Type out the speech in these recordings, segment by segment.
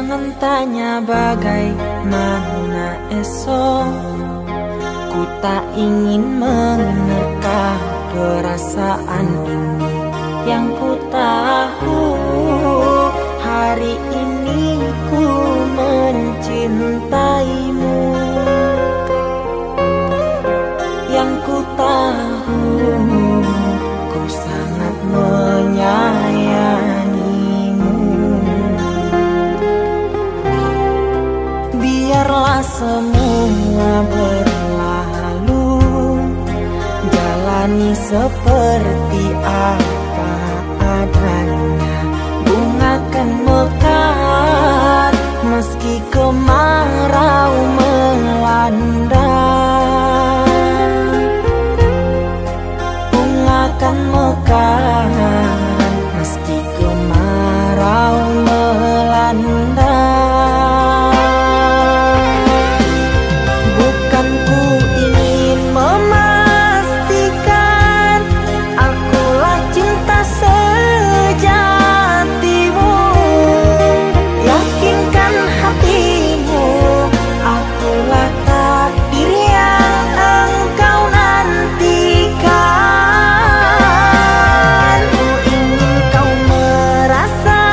Jangan tanya bagaimana esok, ku tak ingin menerka perasaan ini. Yang ku tahu hari ini ku mencintaimu. Yang ku tahu ku sangat menyayangimu. Biarlah semua berlalu, jalani seperti apa adanya. Bunga kan mekar meski kemarau melanda. Bunga kan mekar meski kemarau melanda. Bukan ku ingin memastikan akulah cinta sejatimu. Yakinkan hatimu, akulah takdir yang engkau nantikan. Ku ingin kau merasa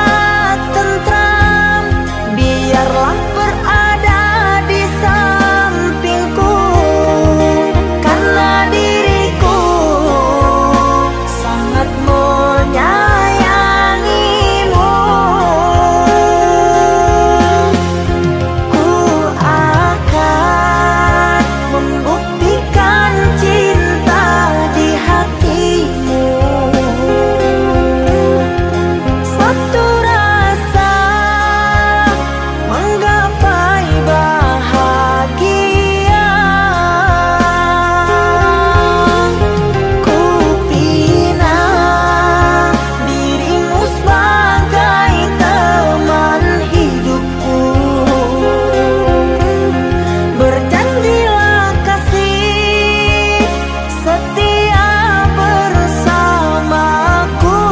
tentram, biarlah berada di sampingku. Karena diriku sangat menyayangimu. Ku akan membuktikan cinta di hatimu. Satu rasa menggapai bahagia. Ku pinang dirimu sebagai teman hidupku. Berjanjilah kasih setia bersamaku.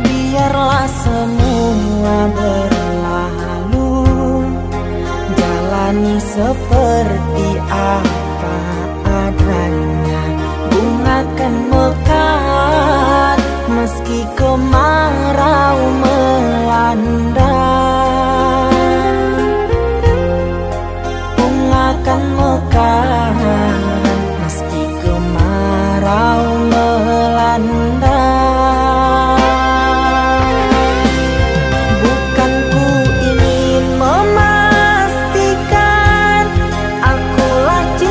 Biarlah semua berlalu, jalani seperti apa adanya. Bunga kan mekar meski kemarau melanda. Bunga kan mekar meski kemarau melanda. Bukan ku ingin memastikan akulah cinta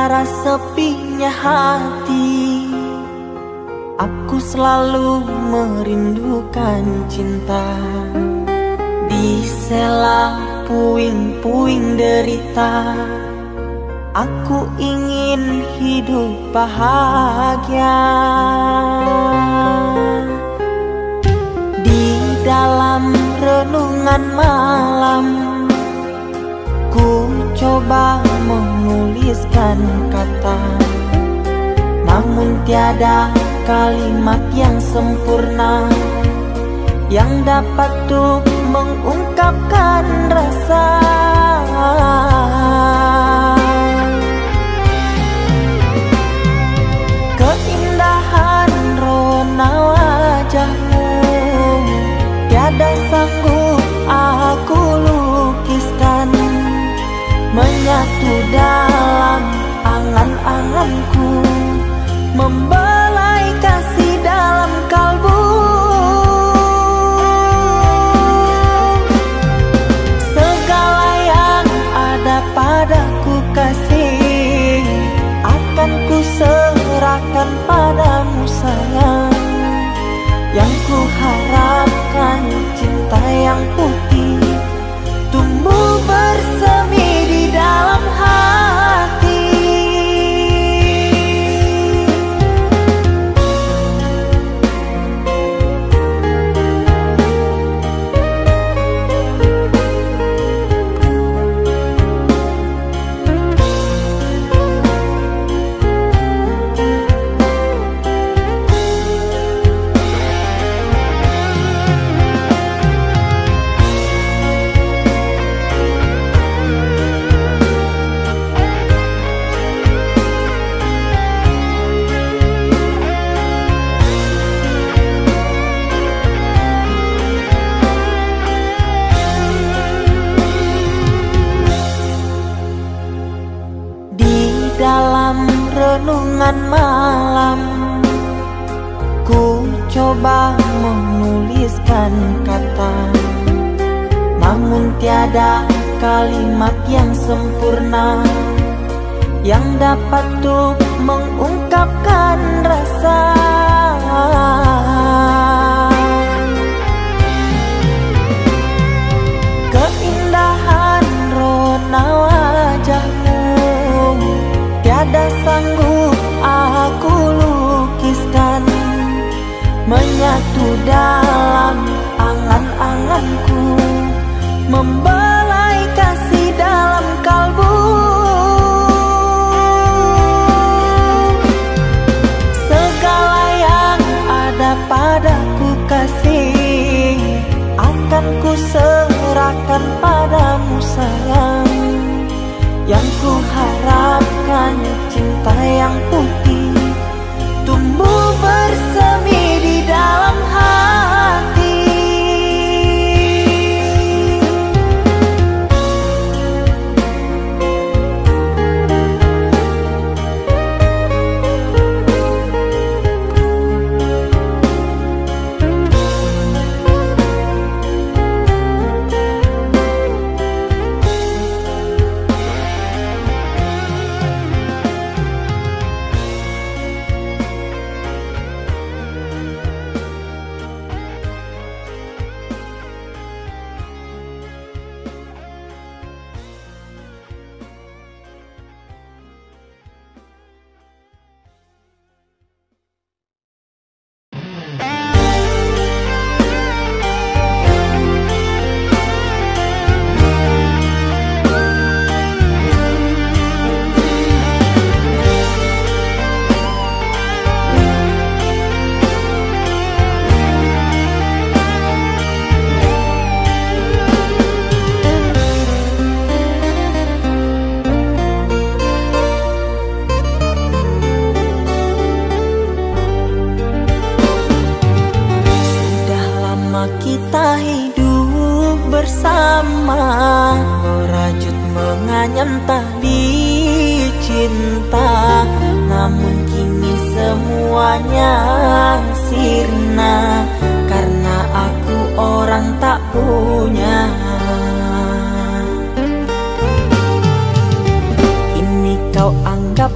antara sepinya hati, aku selalu merindukan cinta. Di sela puing-puing derita, aku ingin hidup bahagia. Di dalam renungan malam, ku coba menuliskan kata, namun tiada kalimat yang sempurna yang dapat untuk mengungkapkan rasa. Keindahan rona wajahmu tiada sanggup aku lukiskan, menyatu dalam angan-anganku, membelai kasih dalam kalbu. Segala yang ada padaku kasih, akan ku serahkan padamu sayang. Yang ku harapkan cinta yang putih tumbuh bersemi di dalam hati. Dalam renungan malam, ku coba menuliskan kata, namun tiada kalimat yang sempurna yang dapat untuk mengungkapkan rasa. Keindahan rona wajahmu tiada sanggup aku lukiskan, menyatu dalam angan-anganku, membelai kasih dalam kalbu. Segala yang ada padaku kasih, akan ku serahkan padamu sayang. Yang ku harapkan cinta yang putih tumbuh bersemi di dalam hati. Kita hidup bersama, merajut menganyam tali cinta, namun kini semuanya sirna karena aku orang tak punya. Kini kau anggap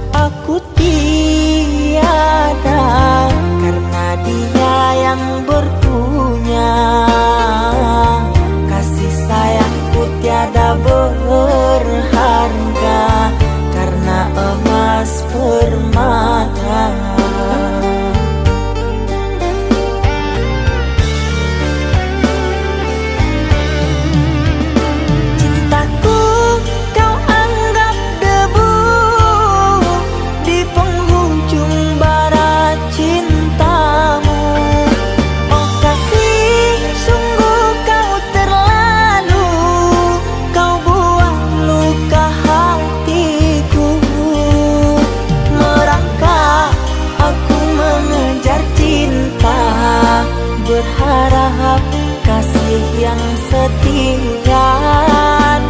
yang setia.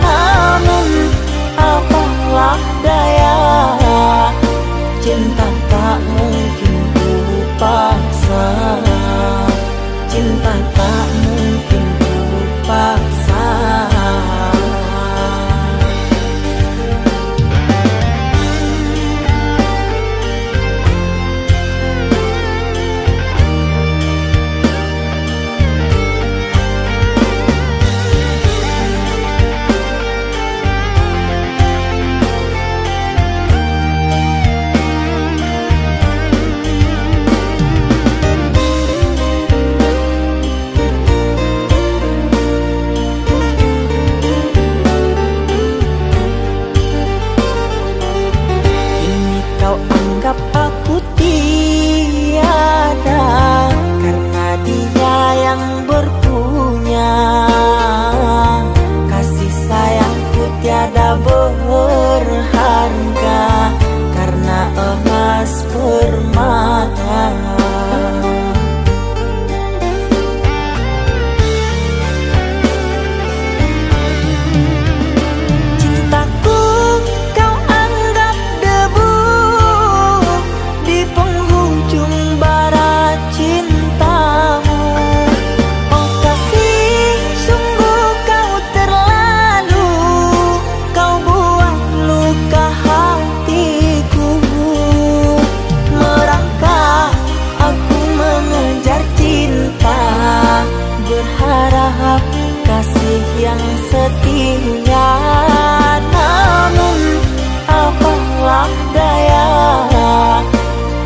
Namun apalah daya, cinta tak mungkin ku paksa. Cinta tak mungkin ku paksa. Berharga karena emas permata. Cintaku kau anggap debu di penghujung bara cintamu. Oh kasih, sungguh kau terlalu, kau buat luka hatiku. Merangkak aku mengejar cinta, berharap kasih yang setia. Namun apalah daya,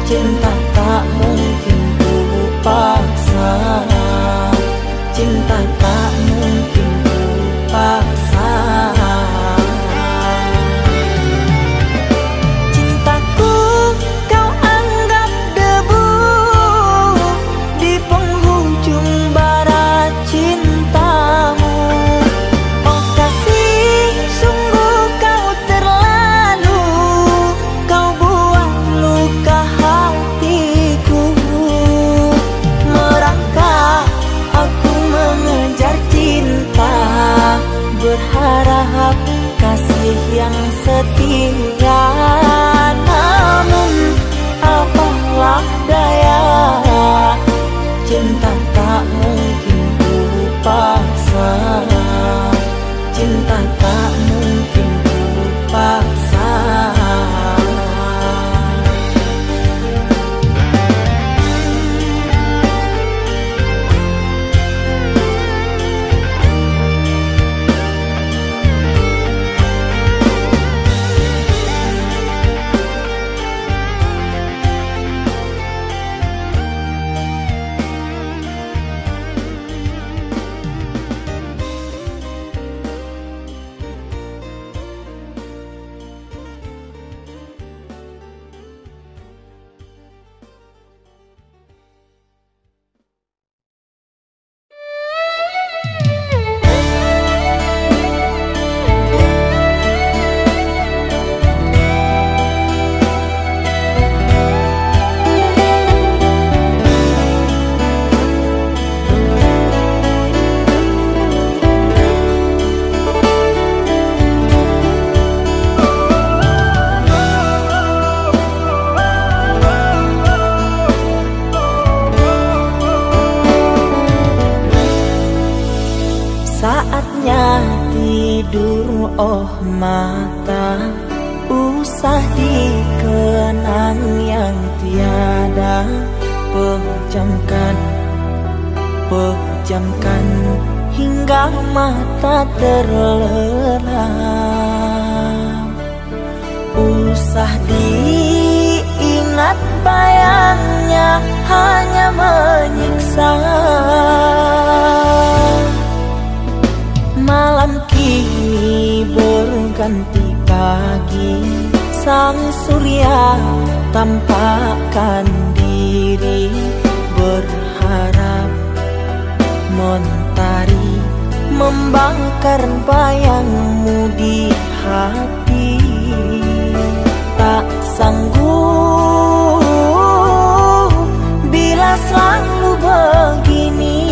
cinta tak mungkin ku paksa. Cinta tak mungkin ku paksa. Cintaku kau anggap debu di penghujung bara cintamu. Oh kasih, sungguh kau terlalu, kau buat luka hatiku. Merangkak aku mengejar cinta, berharap kasih yang setia. Namun apalah daya, cinta tak mungkin ku paksa. Cinta tak mungkin ku paksa. Saatnya tidur, oh mata, usah dikenang yang tiada. Pejamkan, pejamkan hingga mata terlelap. Usah diingat bayangnya, hanya menyiksa. Malam kini berganti pagi, sang surya tampakkan diri, berharap mentari membakar bayangmu di hati. Tak sanggup bila selalu begini.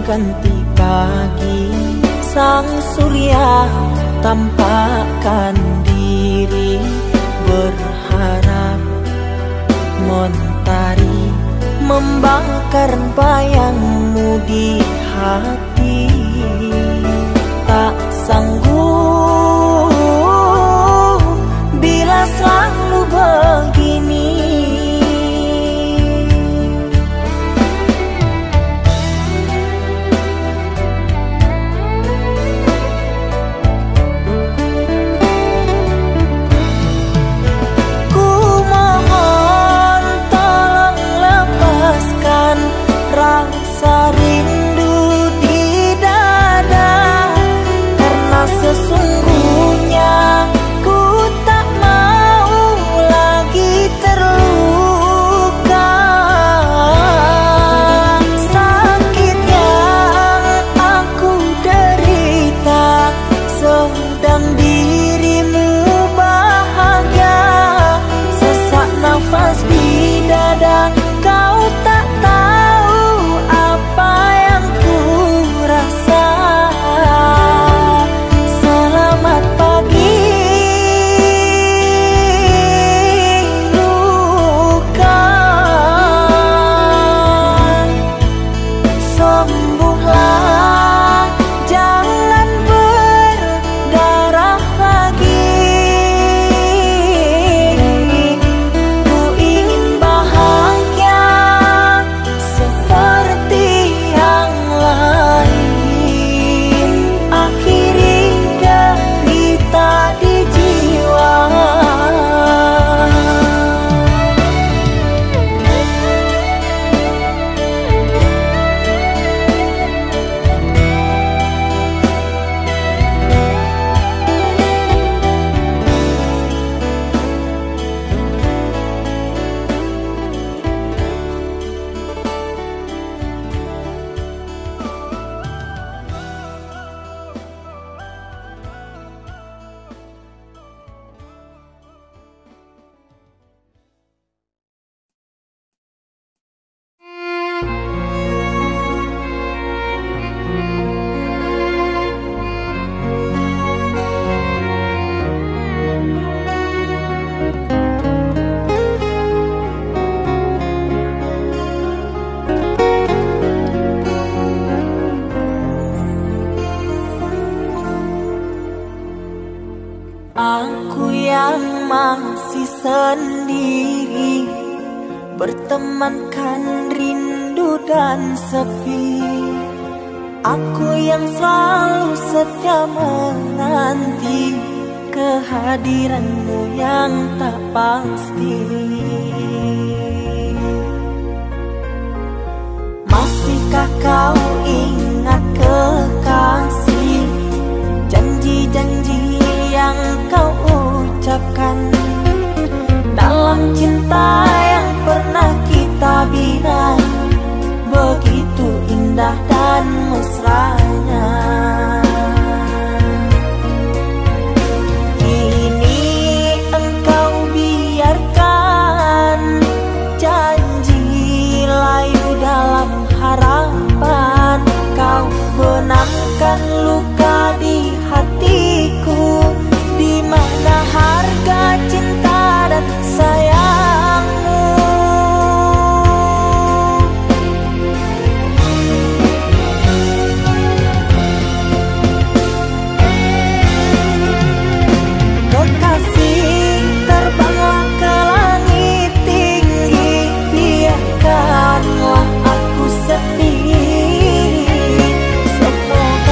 mengganti pagi, sang surya tampakkan diri, berharap mentari membakar bayangmu di hati. Tak sanggup bila selalu begini. Ku mohon tolong lepaskan rasa rindu di dada, karena sesungguhnya ku tak mau lagi terluka. Sakit yang aku derita, sedang dirimu bahagia. Sesak nafas di dada, kau tak tahu apa yang ku rasa. Selamat pagi luka, sembuhlah, jangan berdarah lagi. Ku ingin bahagia seperti yang lain, akhiri derita di jiwa. Aku yang masih sendiri, bertemankan rindu dan sepi. Aku yang selalu setia menanti kehadiranmu yang tak pasti. Masihkah kau ingat kekasih, janji-janji yang kau ucapkan dalam cinta yang pernah kita bina, begitu indah dan mesranya. Kini engkau biarkan janji layu dalam harapan, kau benamkan luka di hatiku, di mana harga cinta dan sayangmu. Kekasih, terbanglah ke langit tinggi, biarkanlah aku sedih. Semoga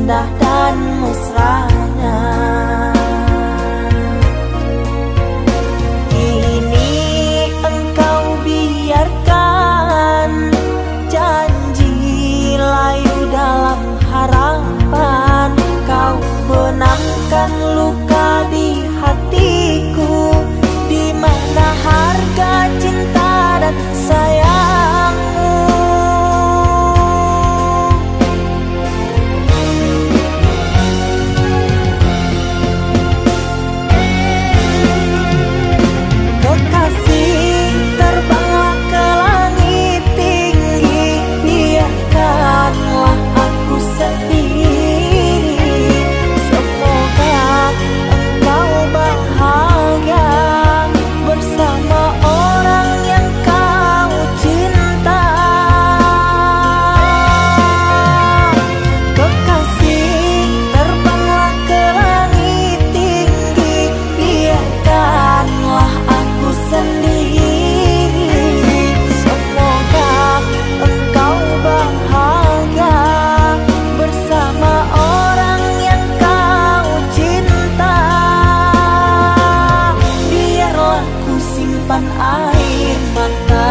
indah dan mesranya. Kini engkau biarkan janji layu dalam harapan. Kau benamkan luka di hatiku, di mana harga cinta dan sayangmu. Kekasih, terbanglah ke langit tinggi, biarkanlah aku sendiri. Semoga engkau bahagia bersama orang yang kau cinta. Kekasih, terbanglah ke langit tinggi, biarkanlah aku sendiri. Semoga engkau bahagia bersama orang yang kau cinta. Biarlah ku simpan air mata.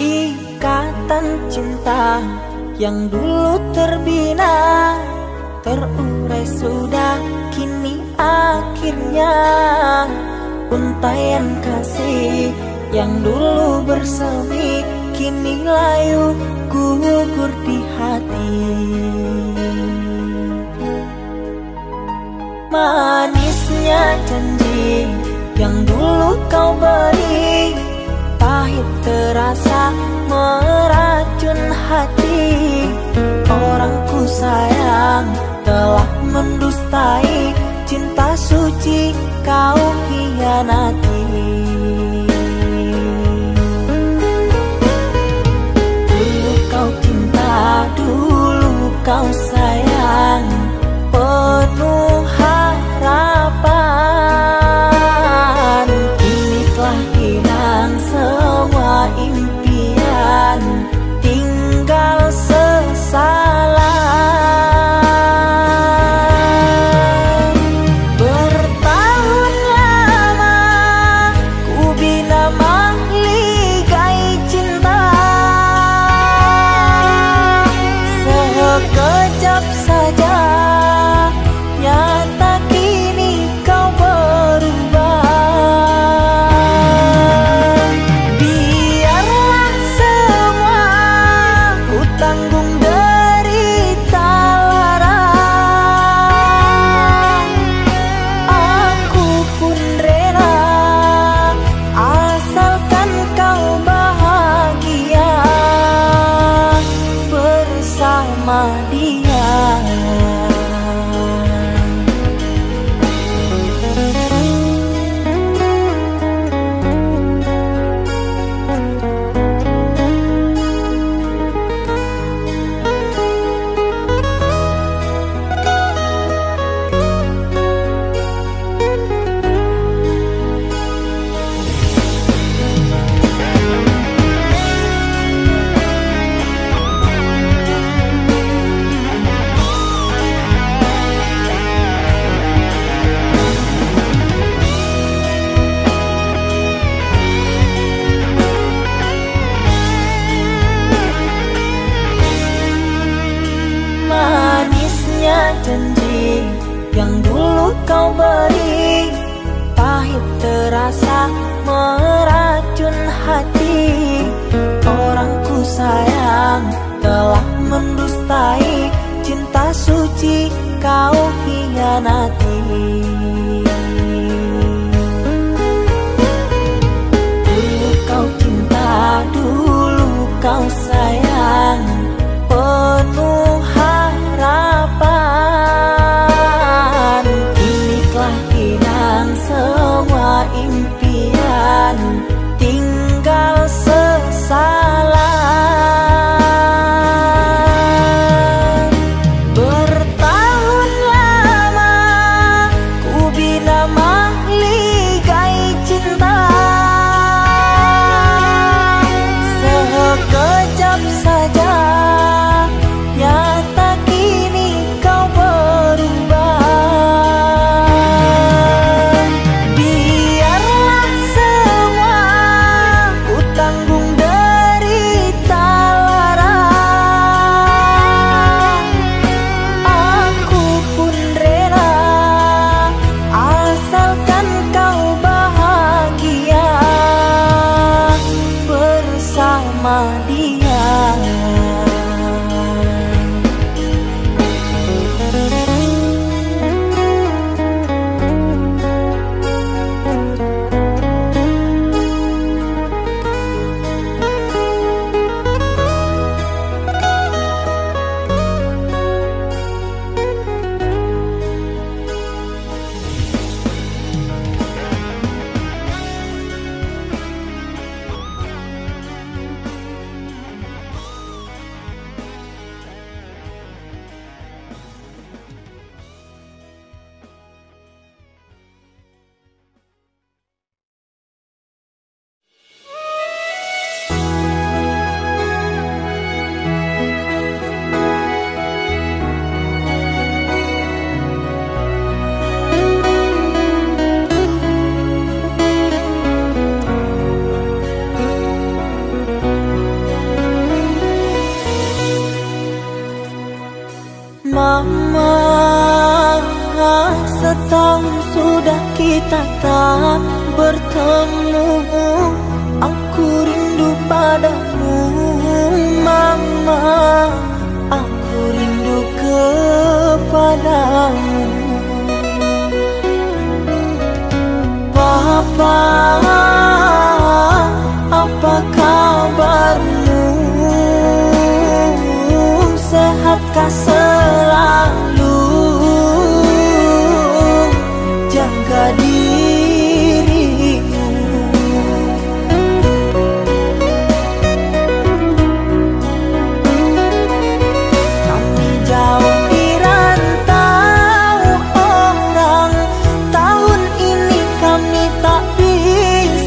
Ikatan cinta yang dulu terbina, terurai sudah kini akhirnya. Untaian kasih yang dulu bersemi, kini layu gugur di hati. Manisnya janji yang dulu kau beri, pahit terasa meracun hati. Orang ku sayang telah mendustai, cinta suci kau hianati. Dulu kau cinta, dulu kau sayang, penuh harapan. Kini telah hilang semua impian, tinggal sesalan. Bertahun lama ku bina mahligai cinta, sekejap saja nyata kini kau berubah. Biarlah rasa meracun hati. Orang ku sayang telah mendustai cinta suci kau hianati. Dulu kau cinta, dulu kau sayang, penuh harapan. Kini telah hilang semua impian, tinggal sesalan. Bertahun lama ku bina mahligai cinta, sekejap saja nyata kini kau berubah. Biarlah semua ku tanggung derita lara, aku pun rela asalkan kau bahagia bersama dia. Mama, setahun sudah kita tak bertemu. Aku rindu padamu Mama, aku rindu kepadamu. Papa, apa kabarmu? Sehatkah selalu? Jaga dirimu. Kami jauh di rantau orang, tahun ini kami tak bisa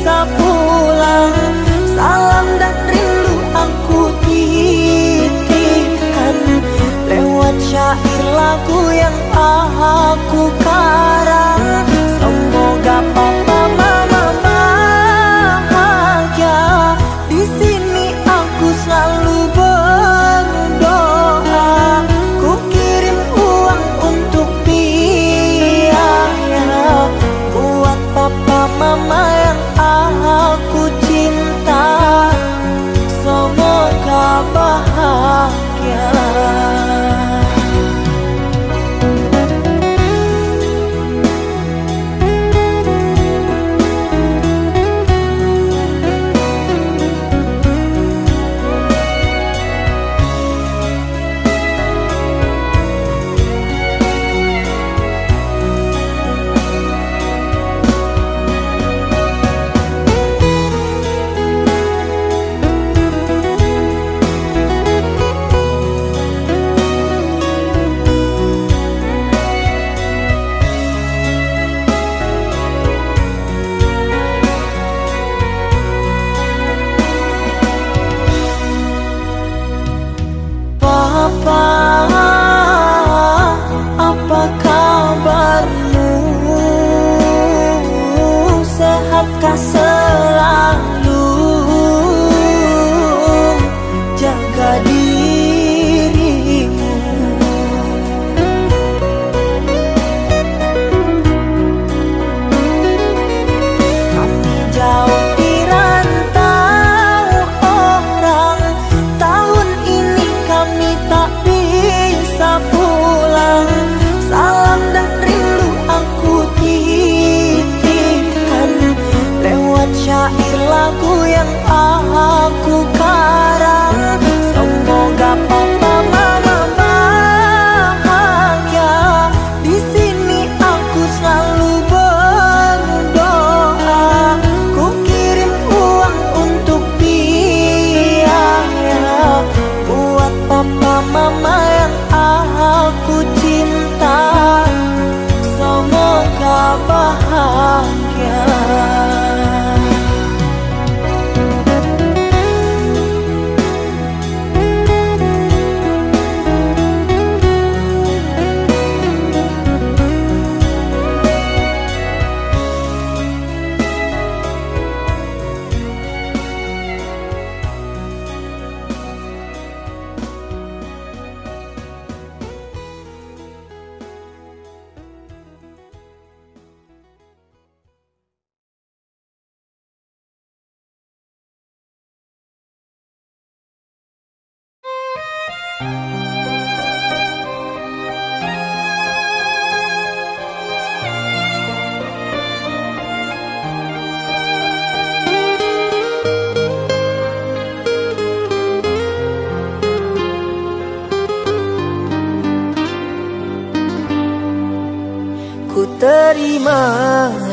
Ku terima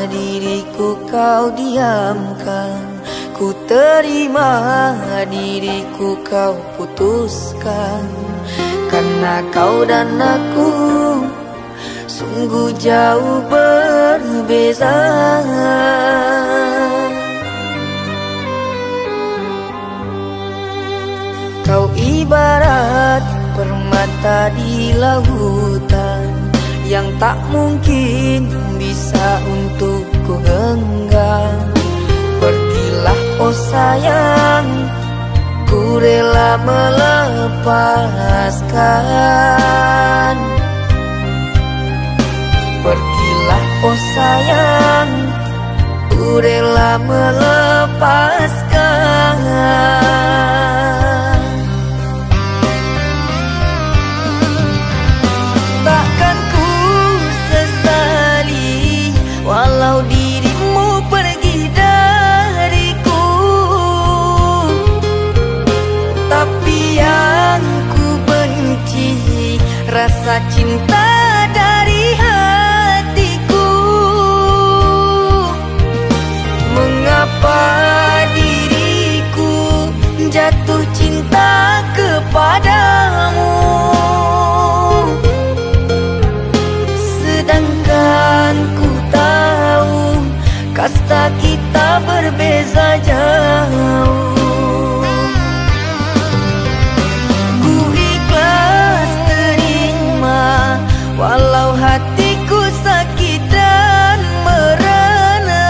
diriku kau diamkan, ku terima diriku kau putuskan. Karena kau dan aku sungguh jauh berbeza. Kau ibarat permata di lautan yang tak mungkin bisa untuk ku genggam. Pergilah oh sayang, ku rela melepaskan. Pergilah oh sayang, ku rela melepaskan. Takkan ku sesali walau dirimu pergi dariku, tapi yang ku benci rasa cinta dari hatiku. Mengapa diriku jatuh cinta kepadamu, sedangkan ku tahu kasta kita berbeza jauh. Ku ikhlas terima walau hatiku sakit dan merana,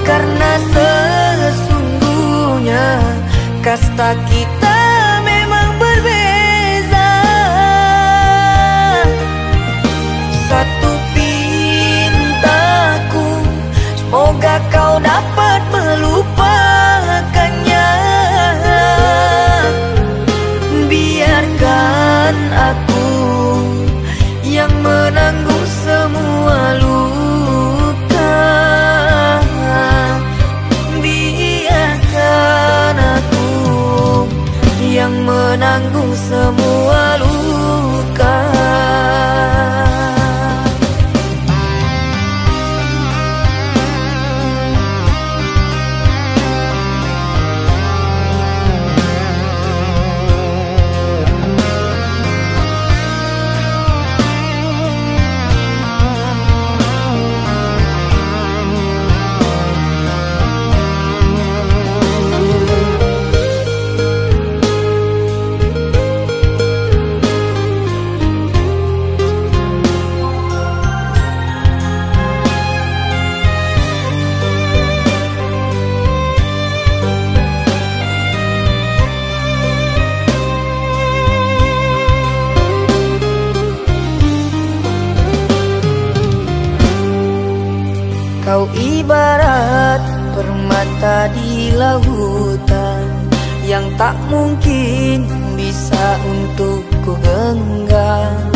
karena sesungguhnya kasta kita memang berbeza. Satu pintaku, semoga kau dapat melupakannya. Biarkan aku yang menanggung semua luka. Biarkan aku yang menanggung semua luka. Kau ibarat permata di lautan yang tak mungkin bisa untuk ku genggam.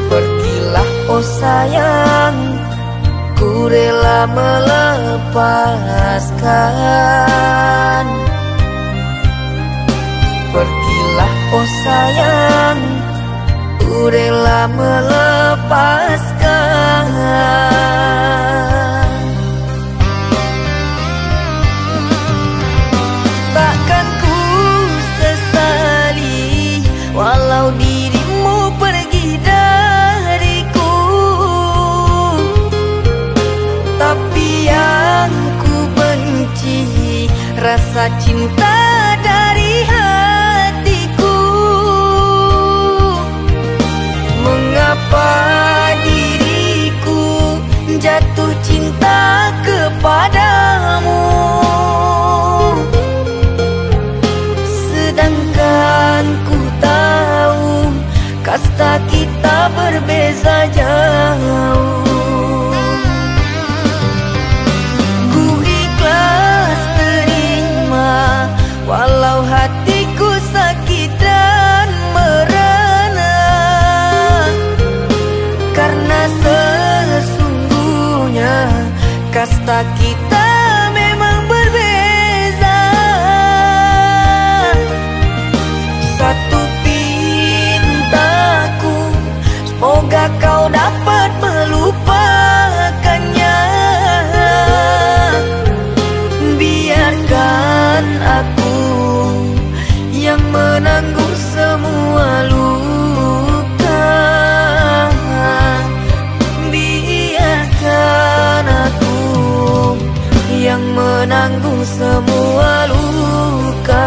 Pergilah oh sayang, ku rela melepaskan. Pergilah oh sayang, ku rela melepaskan. Takkan ku sesali walau dirimu pergi dariku, tapi yang ku benci rasa cinta dari hatiku. Mengapa diriku jatuh cinta kepadamu, sedangkan ku tahu kasta kita berbeza jauh. Ku ikhlas terima walau hatiku sakit menanggung semua luka. Biarkan aku yang menanggung semua luka.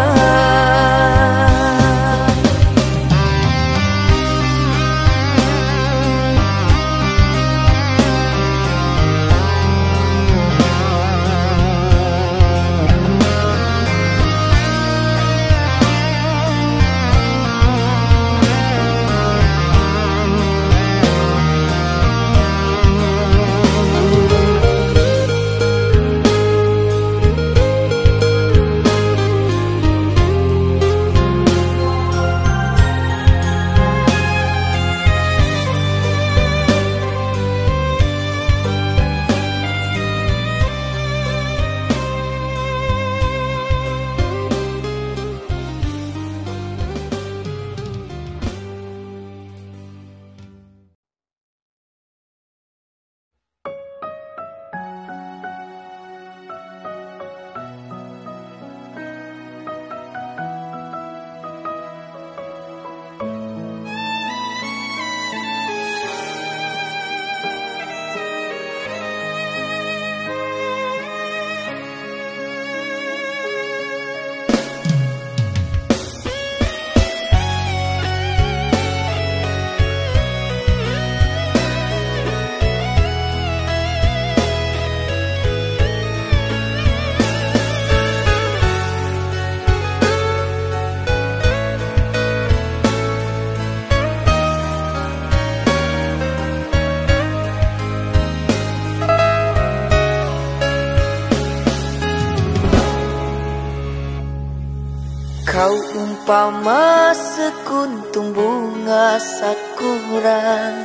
Kau umpama sekuntum bunga sakura,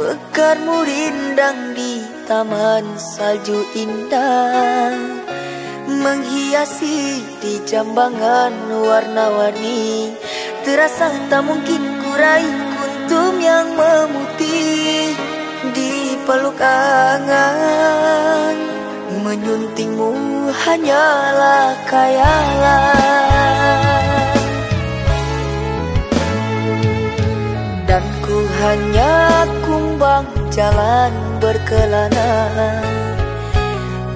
mekarmu rindang di taman salju indah, menghiasi di jambangan warna-warni. Terasa tak mungkin kurai kuntum yang memutih di peluk angan. Menyuntingmu hanyalah khayalan, dan ku hanya kumbang jalan berkelana.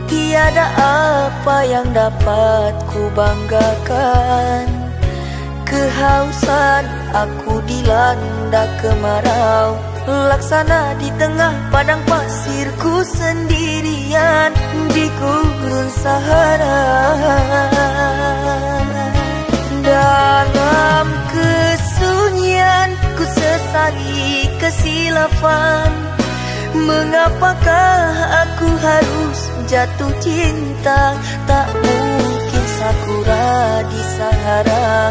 Tiada apa yang dapat ku banggakan. Kehausan aku dilanda kemarau, laksana di tengah padang pasirku sendirian di gurun Sahara. Dalam kesunyian ku sesali kesilafan. Mengapakah aku harus jatuh cinta? Tak mungkin sakura di Sahara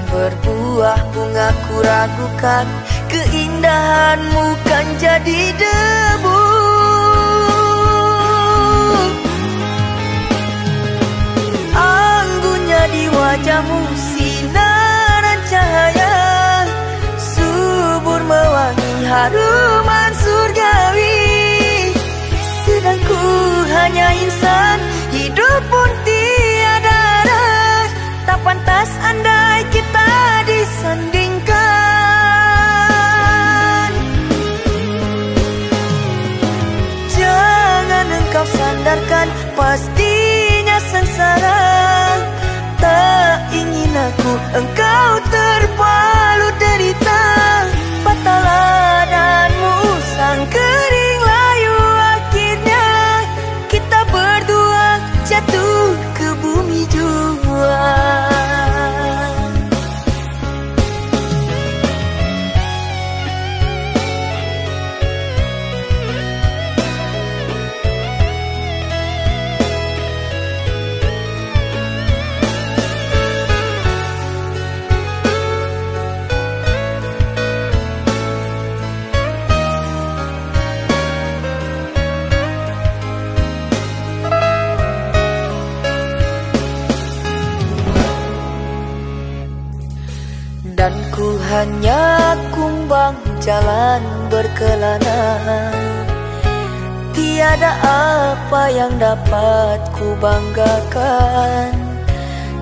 berbuah bunga. Ku ragukan keindahanmu kan jadi debu. Anggunnya di wajahmu sinaran cahaya, subur mewangi haruman surgawi. Sedang ku hanya insan, hidup pun tiada arah. Tak pantas andai kita disandingkan. Jangan engkau sandarkan, pastinya sengsara. Tak ingin aku engkau terpalu derita. Patahlah danmu sang kering layu, akhirnya kita berdua jatuh ke bumi jua. Dan ku hanya kumbang jalan berkelana. Tiada apa yang dapat ku banggakan.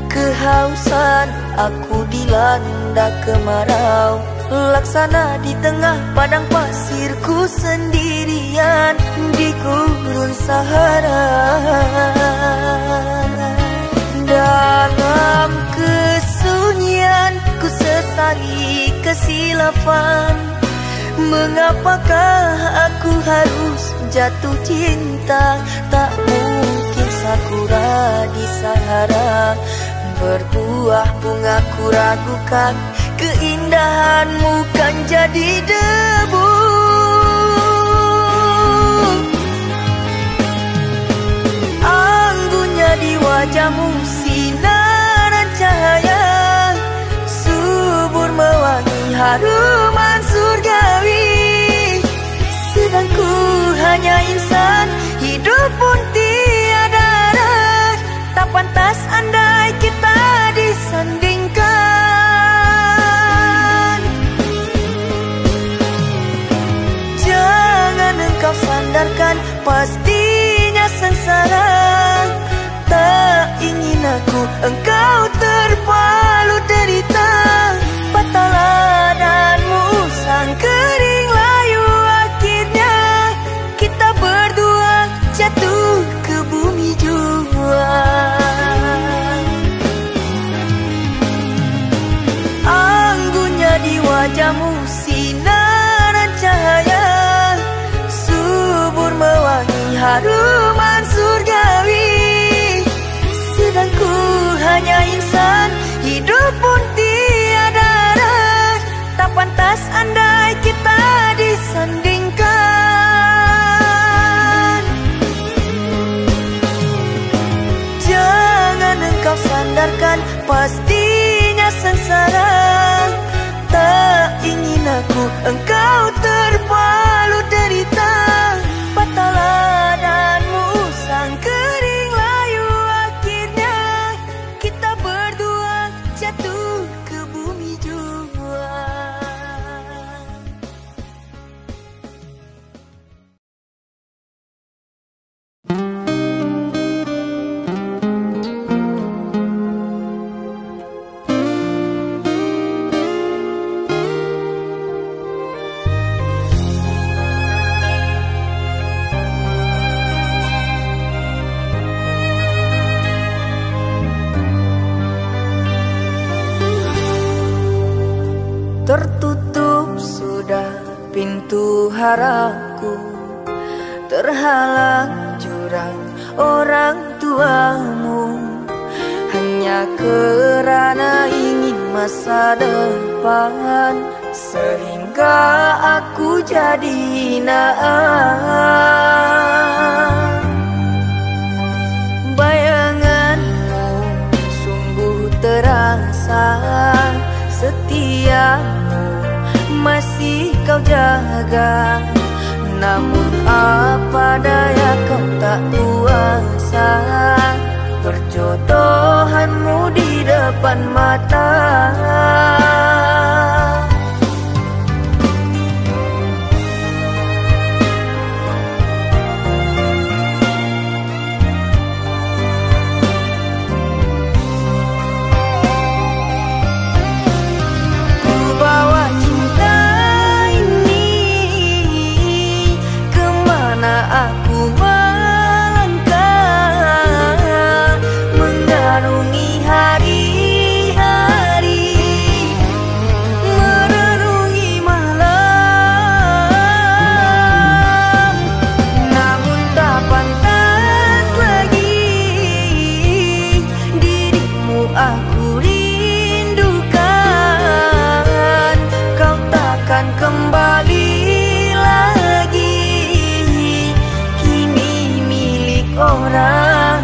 Kehausan aku dilanda melanda kemarau. Laksana di tengah padang pasirku sendirian di gurun Sahara. Dalam kesunyian ku sesali kesilapan. Mengapakah aku harus jatuh cinta? Tak mungkin sakura di Sahara berbuah bunga, ku ragukan keindahanmu kan jadi debu. Anggunnya di wajahmu sinaran cahaya, subur mewangi haruman surgawi. Sedang ku hanya insan, hidup pun tiada arah. Tak pantas andai kita disandingkan. Jangan engkau sandarkan, pastinya sengsara. Tak ingin aku engkau terpalu derita. Patah ladangmu sang kering layu, akhirnya kita berdua jatuh ke bumi jua. Anggunnya di wajahmu sinaran cahaya, subur mewangi haruman surgawi. Sedang ku hanya insan, hidup pun tiada arah. Tak pantas andai kita disandingkan. Jangan engkau sandarkan, pastinya sengsara. Tak ingin aku engkau terpalu derita. Patah ladangmu sang kering layu, akhirnya kita berdua jatuh ke bumi jua. Tertutup sudah pintu harapku, terhalang jurang orang tuamu. Hanya kerana ingin masa depan, sehingga aku jadi hinaan. Bayanganmu sungguh terasa, setiamu masih kau jaga. Namun apa daya kau tak kuasa, perjodohanmu di depan mata. Aku melangkah mengarungi hari-hari, merenungi malam. Namun tak pantas lagi dirimu aku rindukan. Kau takkan kembali lagi orang.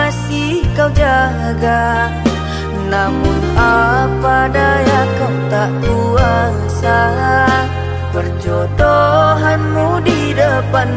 masih kau jaga. Namun apa daya kau tak kuasa, perjodohanmu di depan